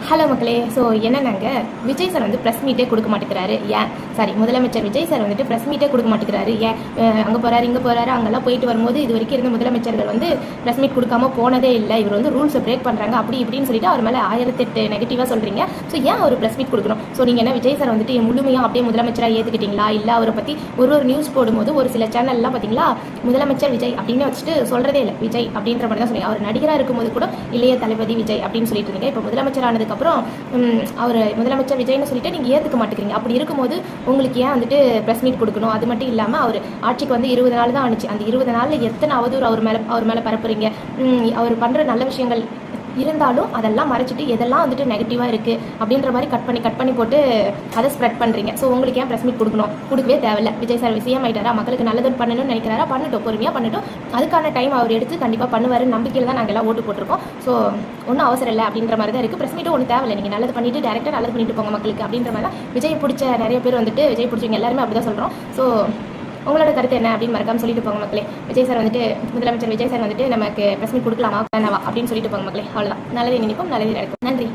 Hello மக்களே. So என்னன்னாங்க, Vijay sir வந்து press மீட்டே கொடுக்க மாட்டேங்கிறாரு. ஏன் சாரி முதலமைச்சர் விஜய் சார் வந்துட்டு ப்ரெஸ் மீட்டே கொடுக்க மாட்டேங்கிறாரு. ஏன் அங்கே போகிறாரு இங்கே போகிறாரு அங்கெல்லாம் போயிட்டு வரும்போது இது வரைக்கும் இருந்த முதலமைச்சர்கள் வந்து ப்ரெஸ் மீட் கொடுக்காம போனதே இல்லை. இவர் வந்து ரூல்ஸை பிரேக் பண்ணுறாங்க அப்படி இப்படின்னு சொல்லிட்டு அவர் மேலே 1008 நெகட்டிவாக சொல்கிறீங்க. ஸோ ஏன் அவர் ப்ரெஸ் மீட் கொடுக்கணும்? ஸோ நீங்கள் என்ன விஜய் சார் வந்துட்டு முழுமையாக அப்படியே முதலமைச்சராக ஏற்றுக்கிட்டீங்களா? இல்லை அவரை பற்றி ஒரு நியூஸ் போடும்போது ஒரு சில சேனல்லாம் பார்த்தீங்களா முதலமைச்சர் விஜய் அப்படின்னு வச்சுட்டு சொல்கிறதே இல்லை, விஜய் அப்படின்ற மாதிரி தான் சொன்னீங்க. அவர் நடிகராக இருக்கும்போது கூட இளைய தளபதி விஜய் அப்படின்னு சொல்லிட்டு இருந்தீங்க. இப்போ முதலமைச்சர் ஆனதுக்கு அப்புறம் அவர் முதலமைச்சர் விஜய்னு சொல்லிட்டு நீங்கள் ஏற்றுக்க மாட்டேங்கிறீங்க. அப்படி இருக்கும்போது உங்களுக்கு ஏன் வந்துட்டு ப்ரெஸ் மீட் கொடுக்கணும்? அது மட்டும் இல்லாமல் அவர் ஆட்சிக்கு வந்து 20 நாள் தான் ஆனிச்சு. அந்த 20 நாளில் எத்தனை அவதூறு அவர் மேலே பரப்புறீங்க. அவர் பண்ணுற நல்ல விஷயங்கள் இருந்தாலும் அதெல்லாம் மறைச்சிட்டு எதெல்லாம் வந்துட்டு நெகட்டிவாக இருக்குது அப்படின்ற மாதிரி கட் பண்ணி போட்டு அதை ஸ்ப்ரெட் பண்ணுறீங்க. ஸோ உங்களுக்கு ஏன் ப்ரெஸ் மீட் கொடுக்கணும்? கொடுக்கவே தேவையில்லை. விஜய் சார் விஷயம் ஆகிட்டாரா, மக்களுக்கு நல்லது பண்ணணும்னு நினைக்கிறாரா, பண்ணட்டும், பொறுமையாக பண்ணட்டும். அதுக்கான டைம் அவர் எடுத்து கண்டிப்பாக பண்ணுவார் நம்பிக்கையில் தான் நாங்கள் எல்லாம் ஓட்டு போட்டிருக்கோம். ஸோ ஒன்றும் அவசரம் இல்லை அப்படின்ற மாதிரி தான் இருக்குது. ப்ரெஸ் மீட்டும் ஒன்றும் தேவையில்லை. நீங்கள் நல்லது பண்ணிவிட்டு டேரெக்டாக நல்லது பண்ணிட்டு போங்க மக்களுக்கு அப்படின்ற மாதிரி தான் விஜய் பிடிச்ச நிறைய பேர் வந்துட்டு விஜய் பிடிச்சவங்க எல்லாருமே அப்படி தான் சொல்கிறோம். ஸோ உங்களோட கருத்து என்ன அப்படின்னு மறக்காம சொல்லிட்டு போங்க மக்களே. விஜய் சார் வந்துட்டு முதலமைச்சர் விஜய் சார் வந்துட்டு நமக்கு ப்ரெஸ் மீட் கொடுக்கலாமா வேணாவா அப்படின்னு சொல்லிட்டு போங்க மக்களே. அவ்வளோதான். நல்லதே நினைப்போம், நல்லதே நடக்கும். நன்றி.